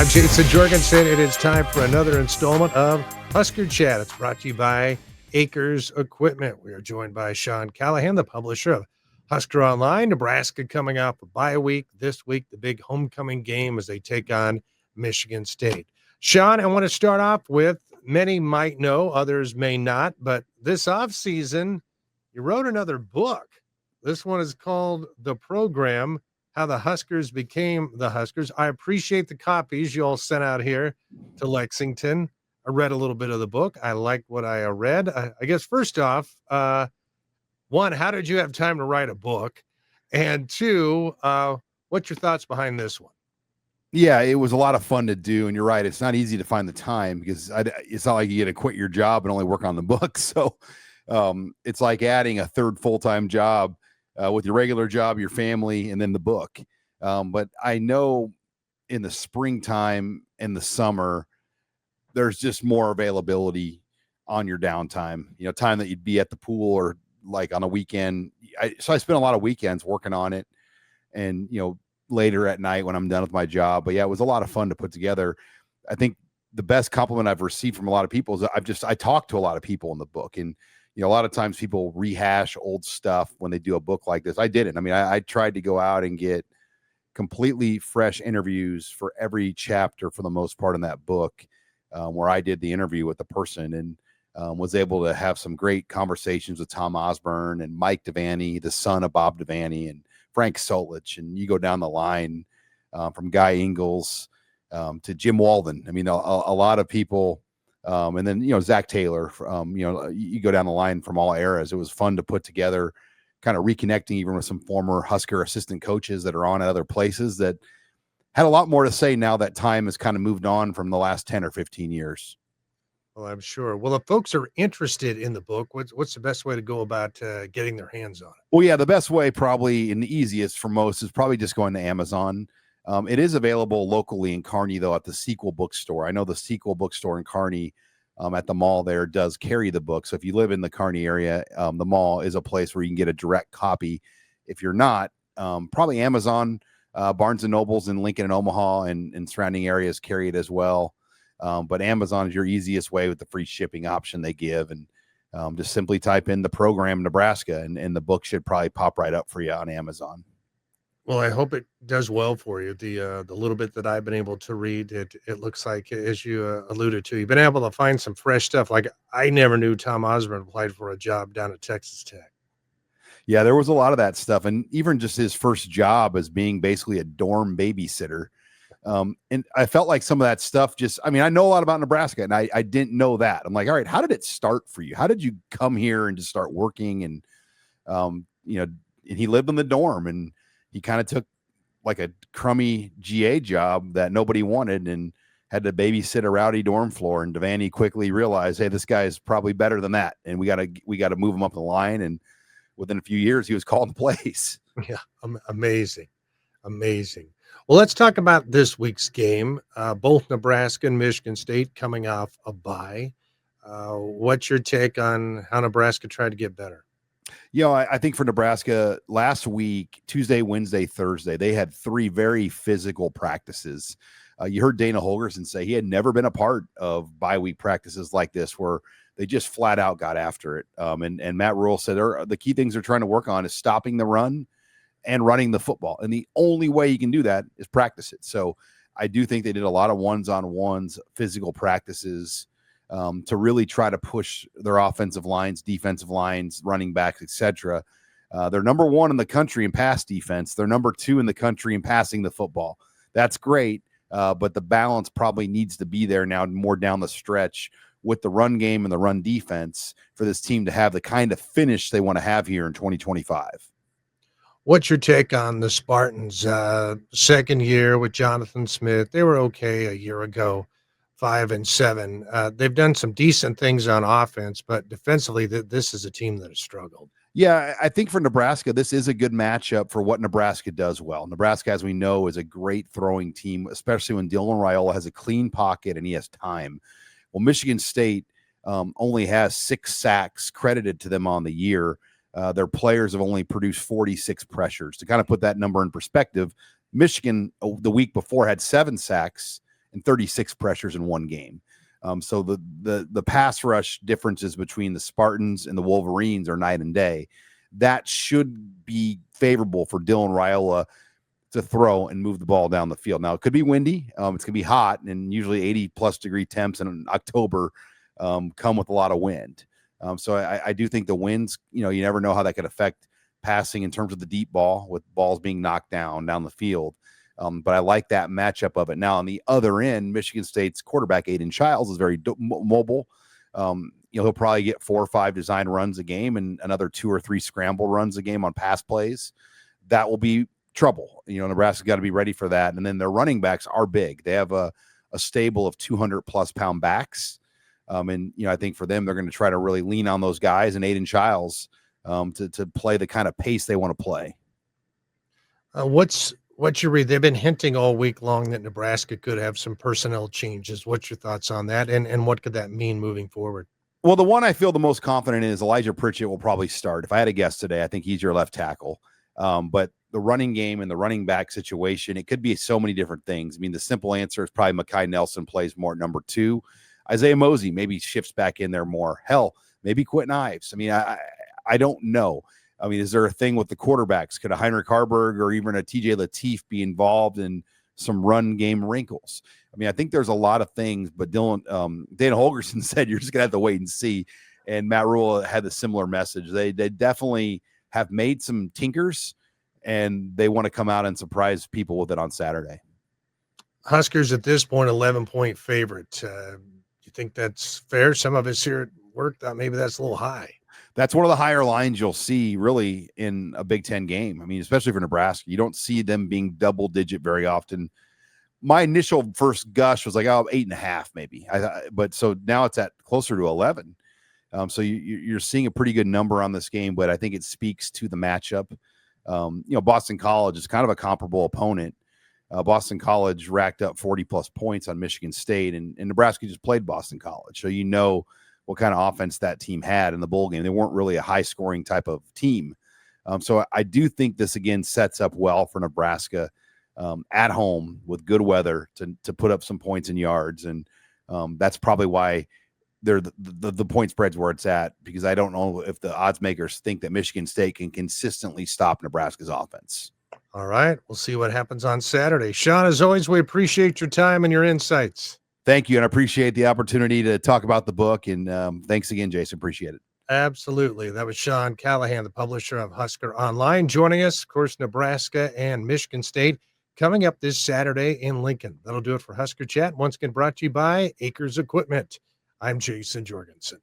Jason Jorgensen. It is time for another installment of Husker Chat. It's brought to you by Acres Equipment. We are joined by Sean Callahan, the publisher of Husker Online. Nebraska coming off a bye week. This week, the big homecoming game as they take on Michigan State. Sean, I want to start off with, many might know, others may not, but this offseason, you wrote another book. This one is called The Program: How the Huskers Became the Huskers. I appreciate the copies you all sent out here to Lexington. I read a little bit of the book. I like what I read. I guess first off, one, how did you have time to write a book? And two, what's your thoughts behind this one? Yeah, it was a lot of fun to do. And you're right. It's not easy to find the time because it's not like you get to quit your job and only work on the book. So it's like adding a third full-time job with your regular job, your family, and then the book. But I know in the springtime and the summer, there's just more availability on your downtime, time that you'd be at the pool or like on a weekend. So I spent a lot of weekends working on it and, later at night when I'm done with my job. But yeah, it was a lot of fun to put together. I think the best compliment I've received from a lot of people is I talked to a lot of people in the book, and a lot of times people rehash old stuff when they do a book like this. I didn't. I mean, I tried to go out and get completely fresh interviews for every chapter for the most part in that book, where I did the interview with the person and was able to have some great conversations with Tom Osborne and Mike Devaney, the son of Bob Devaney, and Frank Solich. And you go down the line from Guy Ingles to Jim Walden. I mean, a lot of people. And then, Zach Taylor, you go down the line from all eras. It was fun to put together, kind of reconnecting even with some former Husker assistant coaches that are on at other places that had a lot more to say now that time has kind of moved on from the last 10 or 15 years. Well, I'm sure. Well, if folks are interested in the book, what's the best way to go about getting their hands on it? Well, yeah, the best way probably and the easiest for most is probably just going to Amazon. It is available locally in Kearney, though, at the Sequel Bookstore. I know the Sequel Bookstore in Kearney at the mall there does carry the book. So if you live in the Kearney area, the mall is a place where you can get a direct copy. If you're not, probably Amazon, Barnes & Nobles in Lincoln and Omaha and surrounding areas carry it as well. But Amazon is your easiest way with the free shipping option they give. And just simply type in The Program Nebraska, and the book should probably pop right up for you on Amazon. Well, I hope it does well for you. The little bit that I've been able to read, it looks like, as you alluded to, you've been able to find some fresh stuff. Like, I never knew Tom Osborne applied for a job down at Texas Tech. Yeah, there was a lot of that stuff. And even just his first job as being basically a dorm babysitter. And I felt like some of that stuff I know a lot about Nebraska, and I didn't know that. I'm like, all right, how did it start for you? How did you come here and just start working? And, and he lived in the dorm, and he kind of took like a crummy GA job that nobody wanted and had to babysit a rowdy dorm floor. And Devaney quickly realized, hey, this guy is probably better than that. And we got to move him up the line. And within a few years, he was called to place. Yeah. Amazing. Well, let's talk about this week's game. Both Nebraska and Michigan State coming off a bye. What's your take on how Nebraska tried to get better? I think for Nebraska last week, Tuesday, Wednesday, Thursday, they had 3 very physical practices. You heard Dana Holgerson say he had never been a part of bye week practices like this, where they just flat out got after it. And Matt Rule said the key things they're trying to work on is stopping the run and running the football. And the only way you can do that is practice it. So I do think they did a lot of ones-on-ones physical practices to really try to push their offensive lines, defensive lines, running backs, etc. They're number 1 in the country in pass defense. They're number 2 in the country in passing the football. That's great, but the balance probably needs to be there now more down the stretch with the run game and the run defense for this team to have the kind of finish they want to have here in 2025. What's your take on the Spartans? Second year with Jonathan Smith. They were okay a year ago. 5-7. They've done some decent things on offense, but defensively, this is a team that has struggled. Yeah, I think for Nebraska, this is a good matchup for what Nebraska does well. Nebraska, as we know, is a great throwing team, especially when Dylan Raiola has a clean pocket and he has time. Well, Michigan State only has 6 sacks credited to them on the year. Their players have only produced 46 pressures. To kind of put that number in perspective, Michigan the week before had 7 sacks and 36 pressures in one game. So the pass rush differences between the Spartans and the Wolverines are night and day. That should be favorable for Dylan Raiola to throw and move the ball down the field. Now, it could be windy. It's going to be hot, and usually 80-plus degree temps in October come with a lot of wind. So I do think the winds, you never know how that could affect passing in terms of the deep ball with balls being knocked down the field. But I like that matchup of it. Now, on the other end, Michigan State's quarterback, Aiden Childs, is very mobile. He'll probably get 4 or 5 design runs a game and another 2 or 3 scramble runs a game on pass plays. That will be trouble. Nebraska's got to be ready for that. And then their running backs are big. They have a stable of 200-plus pound backs. And I think for them, they're going to try to really lean on those guys and Aiden Childs to play the kind of pace they want to play. What's your read? They've been hinting all week long that Nebraska could have some personnel changes. What's your thoughts on that? And what could that mean moving forward? Well, the one I feel the most confident in is Elijah Pritchett will probably start. If I had a guess today, I think he's your left tackle. But the running game and the running back situation, it could be so many different things. I mean, the simple answer is probably Mekhi Nelson plays more at number 2. Isaiah Mosey maybe shifts back in there more. Hell, maybe Quentin Ives. I mean, I don't know. I mean, is there a thing with the quarterbacks? Could a Heinrich Harburg or even a TJ Lateef be involved in some run game wrinkles? I mean, I think there's a lot of things, but Dana Holgorsen said you're just going to have to wait and see. And Matt Rule had a similar message. They definitely have made some tinkers, and they want to come out and surprise people with it on Saturday. Huskers at this point, 11-point favorite. You think that's fair? Some of us here at work thought maybe that's a little high. That's one of the higher lines you'll see really in a Big Ten game. I mean, especially for Nebraska, you don't see them being double digit very often. My initial first gush was like, 8.5 maybe. But so now it's at closer to 11. So you're seeing a pretty good number on this game, but I think it speaks to the matchup. Boston College is kind of a comparable opponent. Boston College racked up 40-plus points on Michigan State, and Nebraska just played Boston College. So what kind of offense that team had in the bowl game. They weren't really a high-scoring type of team. So I do think this, again, sets up well for Nebraska at home with good weather to put up some points and yards. And that's probably why they're the point spread's where it's at, because I don't know if the odds makers think that Michigan State can consistently stop Nebraska's offense. All right. We'll see what happens on Saturday. Sean, as always, we appreciate your time and your insights. Thank you, and I appreciate the opportunity to talk about the book. And thanks again, Jason. Appreciate it. Absolutely. That was Sean Callahan, the publisher of Husker Online, joining us. Of course, Nebraska and Michigan State coming up this Saturday in Lincoln. That'll do it for Husker Chat. Once again, brought to you by Acres Equipment. I'm Jason Jorgensen.